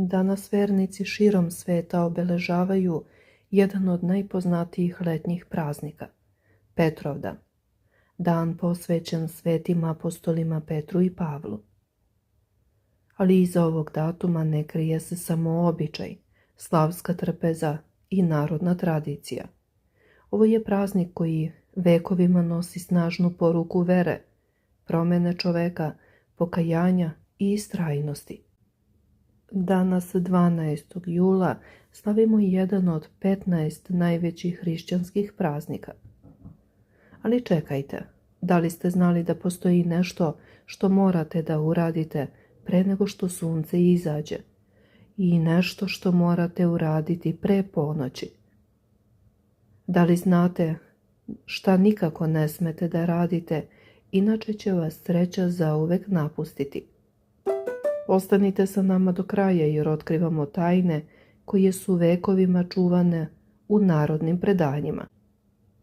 Danas vernici širom sveta obeležavaju jedan od najpoznatijih letnjih praznika, Petrovdan, dan posvećen svetim apostolima Petru i Pavlu. Ali iza ovog datuma ne krije se samo običaj, slavska trpeza i narodna tradicija. Ovo je praznik koji vekovima nosi snažnu poruku vere, promene čoveka, pokajanja i istrajnosti. Danas 12. jula slavimo jedan od 15 najvećih hrišćanskih praznika. Ali čekajte, da li ste znali da postoji nešto što morate da uradite pre nego što sunce izađe i nešto što morate uraditi pre ponoći? Da li znate šta nikako ne smete da radite, inače će vas sreća zauvek napustiti? Ostanite sa nama do kraja jer otkrivamo tajne koje su vekovima čuvane u narodnim predanjima.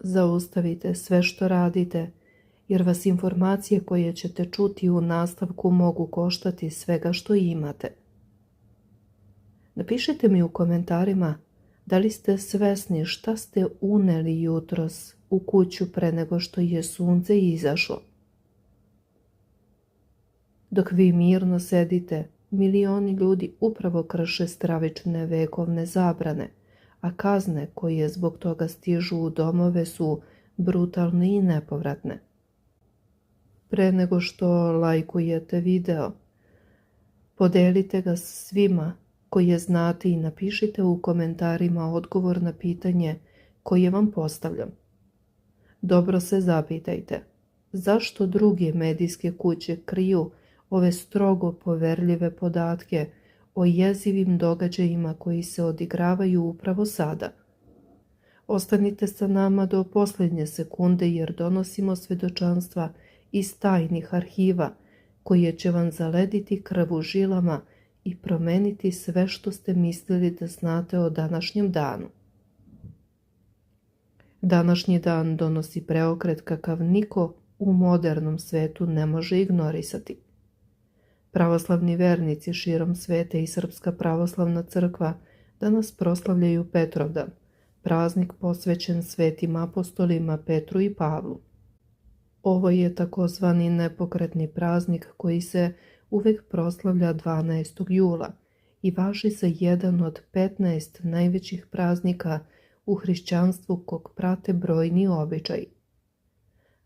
Zaustavite sve što radite jer vas informacije koje ćete čuti u nastavku mogu koštati svega što imate. Napišite mi u komentarima da li ste svesni šta ste uneli jutros u kuću pre nego što je sunce izašlo. Dok vi mirno sedite, milioni ljudi upravo krše stravične vekovne zabrane, a kazne koje zbog toga stižu u domove su brutalne i nepovratne. Pre nego što lajkujete video, podelite ga svima koje znate i napišite u komentarima odgovor na pitanje koje vam postavljam. Dobro se zapitajte, zašto druge medijske kuće kriju ove strogo poverljive podatke o jezivim događajima koji se odigravaju upravo sada? Ostanite sa nama do posljednje sekunde jer donosimo svedočanstva iz tajnih arhiva koje će vam zalediti krv u žilama i promeniti sve što ste mislili da znate o današnjem danu. Današnji dan donosi preokret kakav niko u modernom svetu ne može ignorisati. Pravoslavni vernici širom sveta i Srpska pravoslavna crkva danas proslavljaju Petrovdan, praznik posvećen svetim apostolima Petru i Pavlu. Ovo je takozvani nepokretni praznik koji se uvek proslavlja 12. jula i važi za jedan od 15 najvećih praznika u hrišćanstvu kog prate brojni običaji.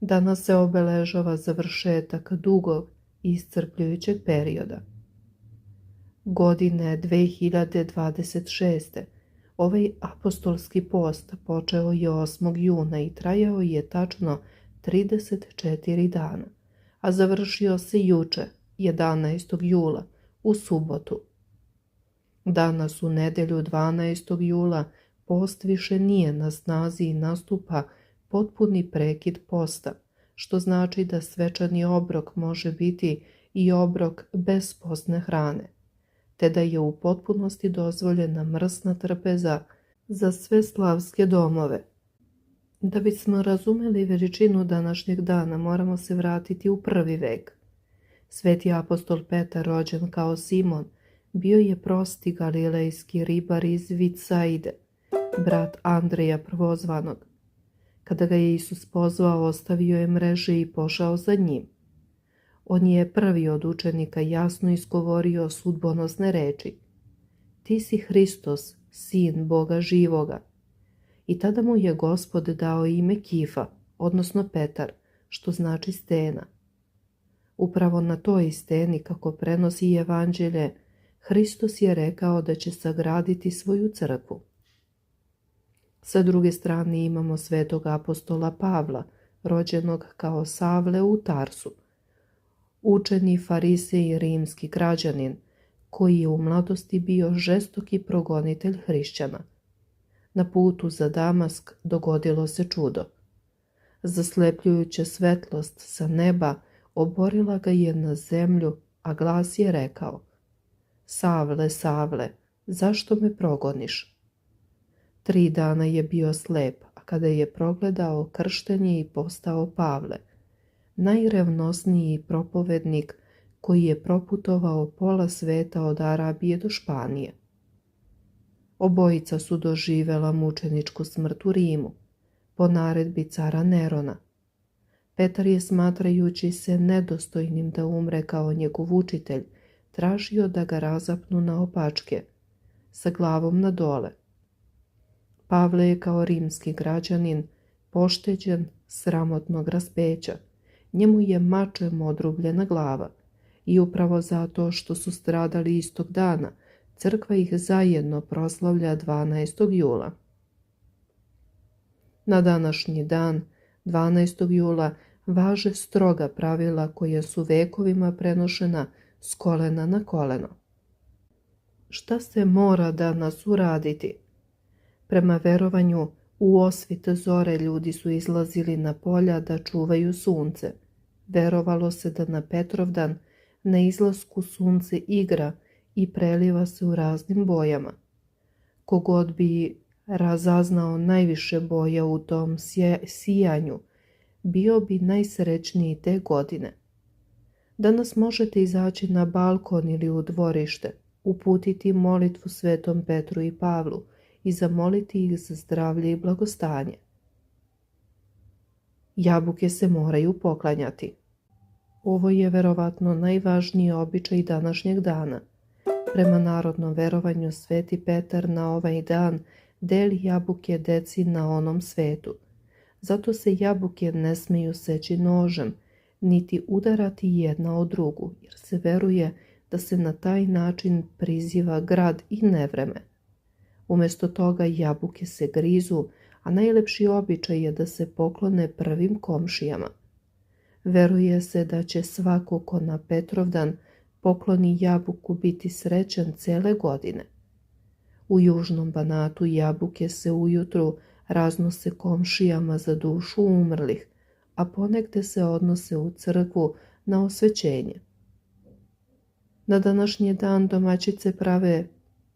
Danas se obeležava završetak dugog i iscrpljujućeg perioda. Godine 2026. Ovaj apostolski post počeo je 8. juna i trajao je tačno 34 dana, a završio se juče, 11. jula, u subotu. Danas u nedelju 12. jula post više nije na snazi i nastupa potpuni prekid posta, što znači da svečani obrok može biti i obrok bez postne hrane, te da je u potpunosti dozvoljena mrsna trpeza za sve slavske domove. Da bismo razumeli veličinu današnjeg dana, moramo se vratiti u 1. vek. Sveti apostol Petar, rođen kao Simon, bio je prosti galilejski ribar iz Vicajde, brat Andreja prvozvanog. Kada ga je Isus pozvao, ostavio je mreže i pošao za njim. On je prvi od učenika jasno izgovorio sudbonosne reči: Ti si Hristos, sin Boga živoga. I tada mu je Gospod dao ime Kifa, odnosno Petar, što znači stena. Upravo na toj steni, kako prenosi Evanđelje, Hristos je rekao da će sagraditi svoju crkvu. Sa druge strane imamo svetog apostola Pavla, rođenog kao Savle u Tarsu, učeni farisej i rimski građanin, koji je u mladosti bio žestoki progonitelj hrišćana. Na putu za Damask dogodilo se čudo. Zaslepljujuća svetlost sa neba oborila ga je na zemlju, a glas je rekao: Savle, Savle, zašto me progoniš? 3 dana je bio slep, a kada je progledao, kršten je i postao Pavle, najrevnosniji propovednik koji je proputovao pola sveta od Arabije do Španije. Obojica su doživela mučeničku smrt u Rimu, po naredbi cara Nerona. Petar je, smatrajući se nedostojnim da umre kao njegov učitelj, tražio da ga razapnu na opačke, sa glavom na dole. Pavle je kao rimski građanin pošteđen sramotnog raspeća. Njemu je mačem odrubljena glava i upravo zato što su stradali istog dana, crkva ih zajedno proslavlja 12. jula. Na današnji dan, 12. jula, važe stroga pravila koja su vekovima prenošena s kolena na koleno. Šta se mora danas uraditi? Prema verovanju, u osvit zore ljudi su izlazili na polja da čuvaju sunce. Verovalo se da na Petrovdan na izlasku sunce igra i preliva se u raznim bojama. Kogod bi razaznao najviše boja u tom sijanju, bio bi najsrećniji te godine. Danas možete izaći na balkon ili u dvorište, uputiti molitvu Svetom Petru i Pavlu i zamoliti ih za zdravlje i blagostanje. Jabuke se moraju poklanjati. Ovo je verovatno najvažniji običaj današnjeg dana. Prema narodnom verovanju, Sveti Petar na ovaj dan deli jabuke deci na onom svetu. Zato se jabuke ne smeju seći nožem, niti udarati jedna o drugu, jer se veruje da se na taj način priziva grad i nevreme. Umjesto toga jabuke se grizu, a najlepši običaj je da se poklone prvim komšijama. Veruje se da će svako ko na Petrovdan pokloni jabuku biti srećan cele godine. U južnom Banatu jabuke se ujutru raznose komšijama za dušu umrlih, a ponegde se odnose u crkvu na osvećenje. Na današnji dan domaćice prave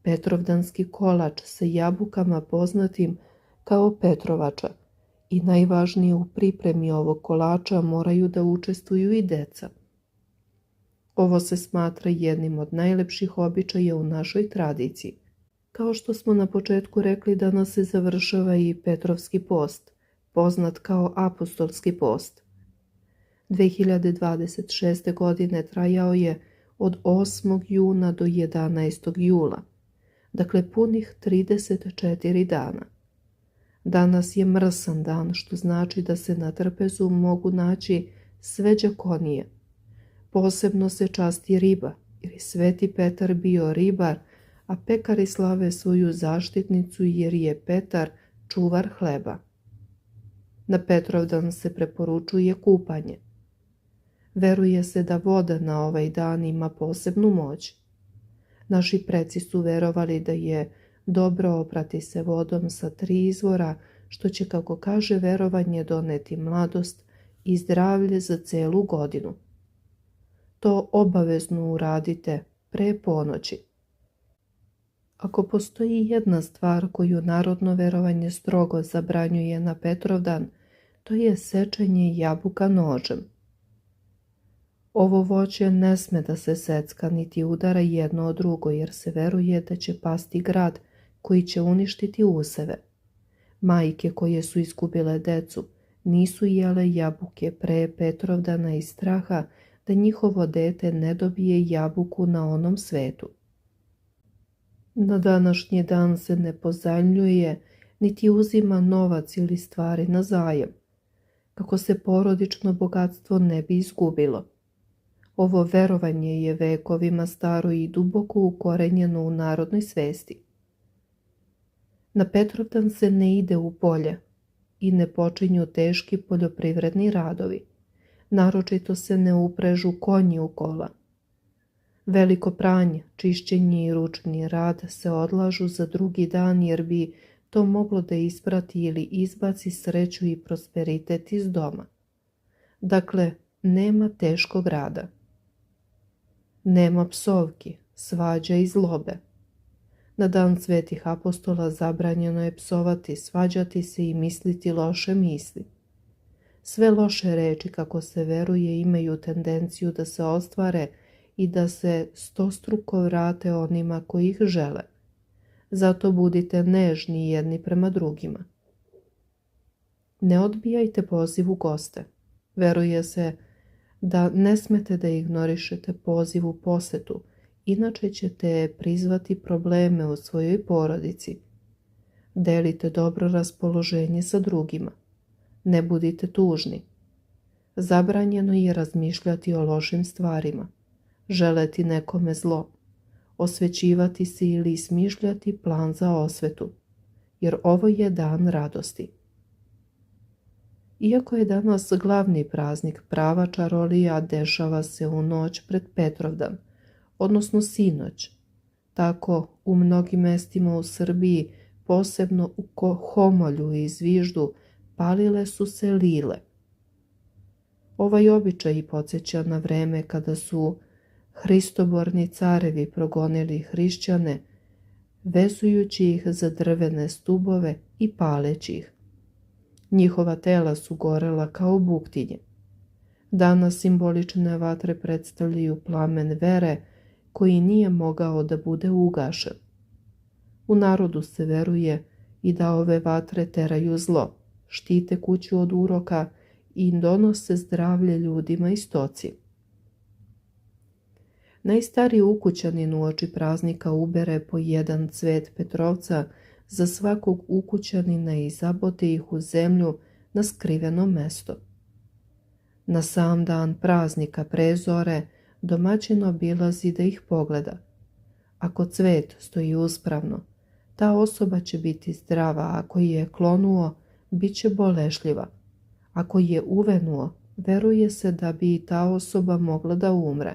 Petrovdanski kolač sa jabukama poznatim kao Petrovača i najvažnije u pripremi ovog kolača moraju da učestvuju i deca. Ovo se smatra jednim od najlepših običaja u našoj tradiciji. Kao što smo na početku rekli, danas se završava i Petrovski post, poznat kao apostolski post. 2026. godine trajao je od 8. juna do 11. jula, dakle punih 34 dana. Danas je mrsan dan, što znači da se na trpezu mogu naći sve đakonije. Posebno se časti riba, jer je Sveti Petar bio ribar, a pekari slave svoju zaštitnicu jer je Petar čuvar hleba. Na Petrovdan se preporučuje kupanje. Veruje se da voda na ovaj dan ima posebnu moć. Naši preci su verovali da je dobro oprati se vodom sa 3 izvora, što će, kako kaže verovanje, doneti mladost i zdravlje za celu godinu. To obavezno uradite pre ponoći. Ako postoji jedna stvar koju narodno verovanje strogo zabranjuje na Petrovdan, to je sečenje jabuka nožem. Ovo voće ne sme da se secka niti udara jedno od drugo, jer se veruje da će pasti grad koji će uništiti useve. Majke koje su izgubile decu nisu jele jabuke pre Petrovdana iz straha da njihovo dete ne dobije jabuku na onom svetu. Na današnji dan se ne pozajmljuje niti uzima novac ili stvari na zajam, kako se porodično bogatstvo ne bi izgubilo. Ovo verovanje je vekovima staro i duboko ukorenjeno u narodnoj svesti. Na Petrovdan se ne ide u polje i ne počinju teški poljoprivredni radovi. Naročito se ne uprežu konji u kola. Veliko pranje, čišćenje i ručni rad se odlažu za drugi dan, jer bi to moglo da isprati ili izbaci sreću i prosperitet iz doma. Dakle, nema teškog rada. Nema psovki, svađa i zlobe. Na dan svetih apostola zabranjeno je psovati, svađati se i misliti loše misli. Sve loše reči, kako se veruje, imaju tendenciju da se ostvare i da se stostruko vrate onima koji ih žele. Zato budite nežni jedni prema drugima. Ne odbijajte poziv u goste. Veruje se da ne smete da ignorišete poziv u posetu, inače ćete prizvati probleme u svojoj porodici. Delite dobro raspoloženje sa drugima. Ne budite tužni. Zabranjeno je razmišljati o lošim stvarima, želeti nekome zlo, osvećivati se ili smišljati plan za osvetu, jer ovo je dan radosti. Iako je danas glavni praznik prava čarolija, dešava se u noć pred Petrovdan, odnosno sinoć. Tako u mnogim mestima u Srbiji, posebno u Homolju i Zviždu, palile su se lile. Ovaj običaj podsjeća na vreme kada su hristoborni carevi progonili hrišćane, vezujući ih za drvene stubove i paleći ih. Njihova tela su gorela kao buktinje. Danas simbolične vatre predstavljaju plamen vere koji nije mogao da bude ugašen. U narodu se veruje i da ove vatre teraju zlo, štite kuću od uroka i donose zdravlje ljudima i stoci. Najstariji ukućanin uoči praznika ubere po jedan cvet petrovca za svakog ukućanina i zabote ih u zemlju na skriveno mesto. Na sam dan praznika pre zore domaćin obilazi da ih pogleda. Ako cvet stoji uspravno, ta osoba će biti zdrava, ako je klonuo, bit će bolešljiva. Ako je uvenuo, veruje se da bi i ta osoba mogla da umre.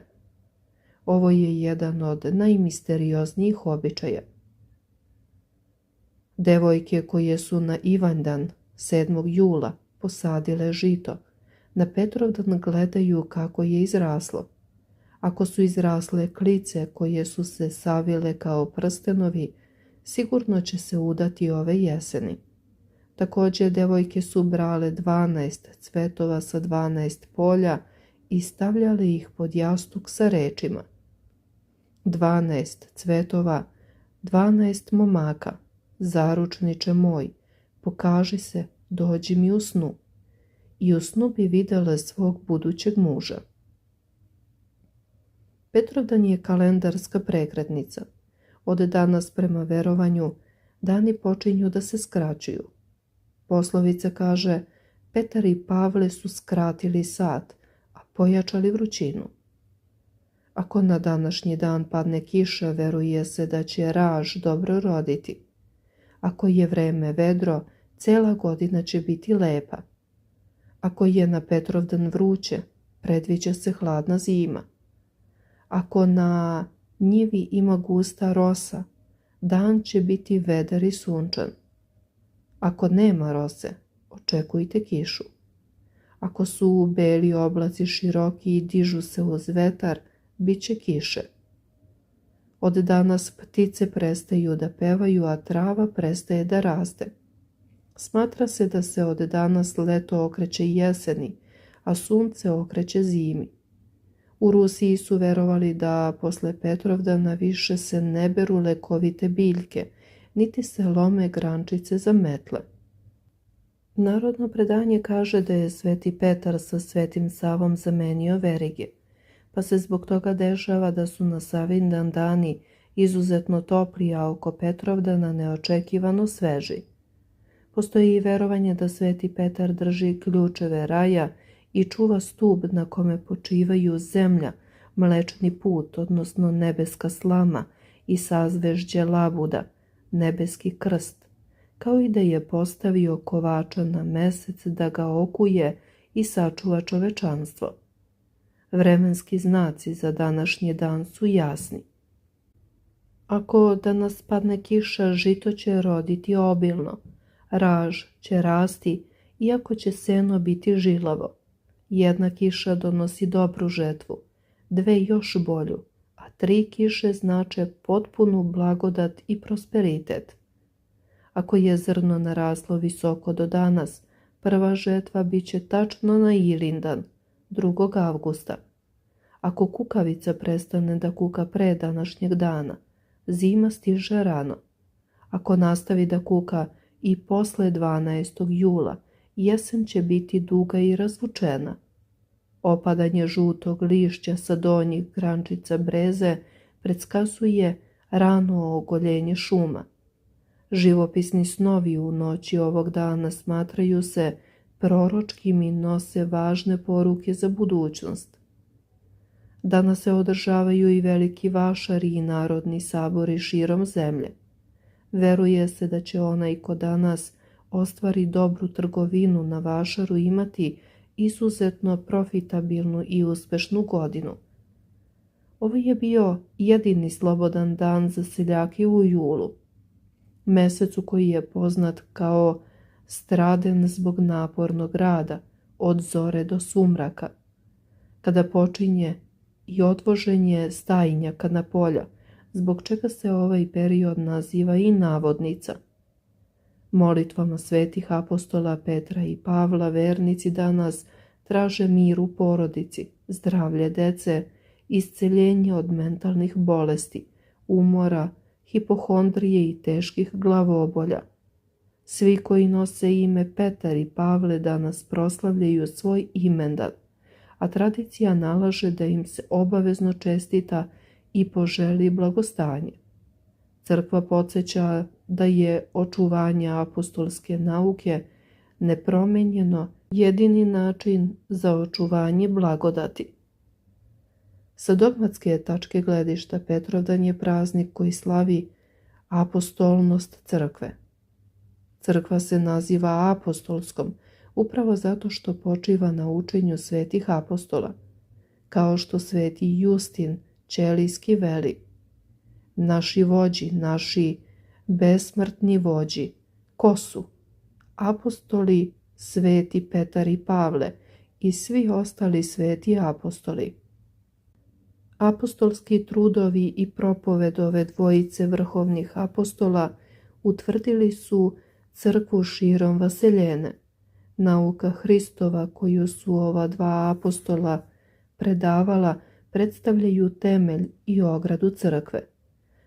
Ovo je jedan od najmisterioznijih običaja. Devojke koje su na Ivanjdan 7. jula posadile žito, na Petrovdan gledaju kako je izraslo. Ako su izrasle klice koje su se savile kao prstenovi, sigurno će se udati ove jeseni. Također devojke su brale 12 cvetova sa 12 polja i stavljale ih pod jastuk sa rečima: 12 cvetova, 12 momaka, zaručniče moj, pokaži se, dođi mi u snu. I u snu bi videla svog budućeg muža. Petrovdan je kalendarska prekretnica. Od danas prema verovanju dani počinju da se skraćuju. Poslovica kaže: Petar i Pavle su skratili sat, a pojačali vrućinu. Ako na današnji dan padne kiša, veruje se da će raž dobro roditi. Ako je vreme vedro, cela godina će biti lepa. Ako je na Petrovdan vruće, predviđa se hladna zima. Ako na njivi ima gusta rosa, dan će biti vedar i sunčan. Ako nema rose, očekujte kišu. Ako su beli oblaci široki i dižu se uz vetar, bit će kiše. Od danas ptice prestaju da pevaju, a trava prestaje da raste. Smatra se da se od danas leto okreće jeseni, a sunce okreće zimi. U Rusiji su verovali da posle Petrovdana više se ne beru lekovite biljke, niti se lome grančice za metle. Narodno predanje kaže da je Sveti Petar sa Svetim Savom zamenio verige, pa se zbog toga dešava da su na Savindan dani izuzetno topli, a oko Petrovdana neočekivano sveži. Postoji i verovanje da Sveti Petar drži ključeve raja i čuva stub na kome počivaju zemlja, mlečni put, odnosno nebeska slama i sazvežđe labuda, nebeski krst, kao i da je postavio kovača na mesec da ga okuje i sačuva čovečanstvo. Vremenski znaci za današnji dan su jasni. Ako danas padne kiša, žito će roditi obilno, raž će rasti, iako će seno biti žilavo. Jedna kiša donosi dobru žetvu, 2 još bolju, a 3 kiše znače potpunu blagodat i prosperitet. Ako je zrno naraslo visoko do danas, prva žetva bit će tačno na Ilindan, 2. avgusta. Ako kukavica prestane da kuka pre današnjeg dana, zima stiže rano. Ako nastavi da kuka i posle 12. jula, jesen će biti duga i razvučena. Opadanje žutog lišća sa donjih grančica breze predskazuje rano ogoljenje šuma. Živopisni snovi u noći ovog dana smatraju se proročkim i nose važne poruke za budućnost. Danas se održavaju i veliki vašari i narodni sabori širom zemlje. Veruje se da će onaj ko danas ostvari dobru trgovinu na vašaru imati izuzetno profitabilnu i uspešnu godinu. Ovo je bio jedini slobodan dan za seljake u julu, mesecu koji je poznat kao straden zbog napornog rada od zore do sumraka, kada počinje i odvoženje stajnjaka na polja, zbog čega se ovaj period naziva i navodnica. Molitvama svetih apostola Petra i Pavla vernici danas traže mir u porodici, zdravlje dece, isceljenje od mentalnih bolesti, umora, hipohondrije i teških glavobolja. Svi koji nose ime Petar i Pavle danas proslavljaju svoj imendan, a tradicija nalaže da im se obavezno čestita i poželi blagostanje. Crkva podsjeća da je očuvanje apostolske nauke nepromenjeno jedini način za očuvanje blagodati. Sa dogmatske tačke gledišta Petrovdan je praznik koji slavi apostolnost crkve. Crkva se naziva apostolskom upravo zato što počiva na učenju svetih apostola, kao što sveti Justin Ćelijski veli: naši vođi, naši besmrtni vođi, ko su? Apostoli sveti Petar i Pavle i svi ostali sveti apostoli. Apostolski trudovi i propoved ove dvojice vrhovnih apostola utvrdili su crkvu širom vaseljene. Nauka Hristova koju su ova dva apostola predavala predstavljaju temelj i ogradu crkve.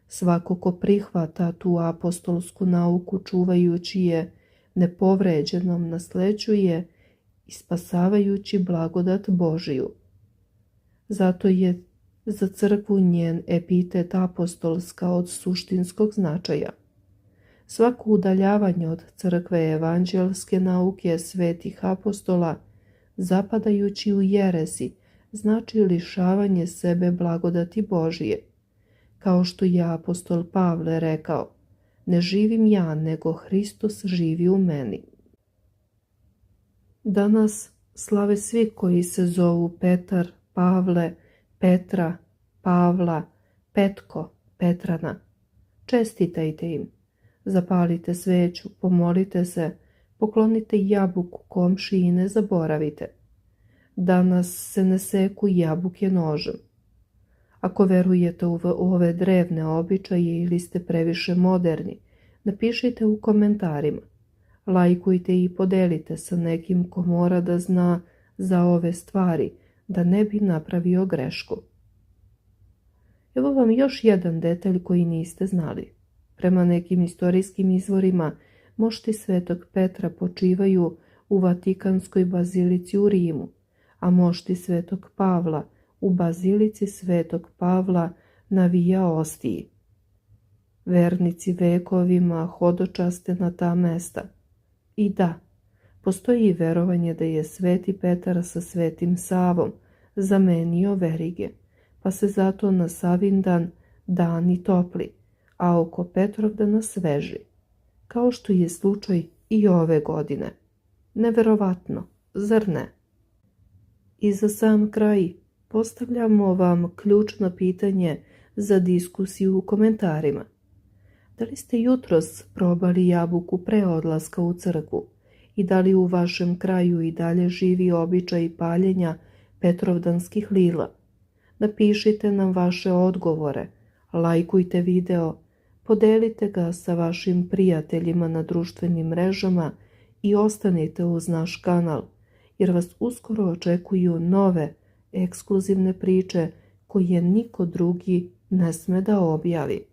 Svako ko prihvata tu apostolsku nauku čuvajući je nepovređenom nasleđuje i spasavajući blagodat Božiju. Zato je za crkvu njen epitet apostolska od suštinskog značaja. Svako udaljavanje od crkve evanđelske nauke svetih apostola, zapadajući u jeresi, znači lišavanje sebe blagodati Božije. Kao što je apostol Pavle rekao: ne živim ja, nego Hristos živi u meni. Danas slave svi koji se zovu Petar, Pavle, Petra, Pavla, Petko, Petrana. Čestitajte im. Zapalite sveću, pomolite se, poklonite jabuku komšiji i ne zaboravite. Danas se ne seku jabuke nožem. Ako verujete u ove drevne običaje ili ste previše moderni, napišite u komentarima. Lajkujte i podelite sa nekim ko mora da zna za ove stvari, da ne bi napravio grešku. Evo vam još jedan detalj koji niste znali. Prema nekim istorijskim izvorima, mošti svetog Petra počivaju u Vatikanskoj bazilici u Rimu, a mošti svetog Pavla u bazilici svetog Pavla na Via Ostiji. Vernici vekovima hodočaste na ta mesta. I da, postoji verovanje da je sveti Petar sa svetim Savom zamenio verige, pa se zato na Savindan dani topli, a oko Petrovdana sveži, kao što je slučaj i ove godine. Neverovatno, zar ne? I za sam kraj postavljamo vam ključno pitanje za diskusiju u komentarima. Da li ste jutros probali jabuku pre odlaska u crkvu i da li u vašem kraju i dalje živi običaj paljenja petrovdanskih lila? Napišite nam vaše odgovore, lajkujte video, podelite ga sa vašim prijateljima na društvenim mrežama i ostanite uz naš kanal, jer vas uskoro očekuju nove ekskluzivne priče koje niko drugi ne sme da objavi.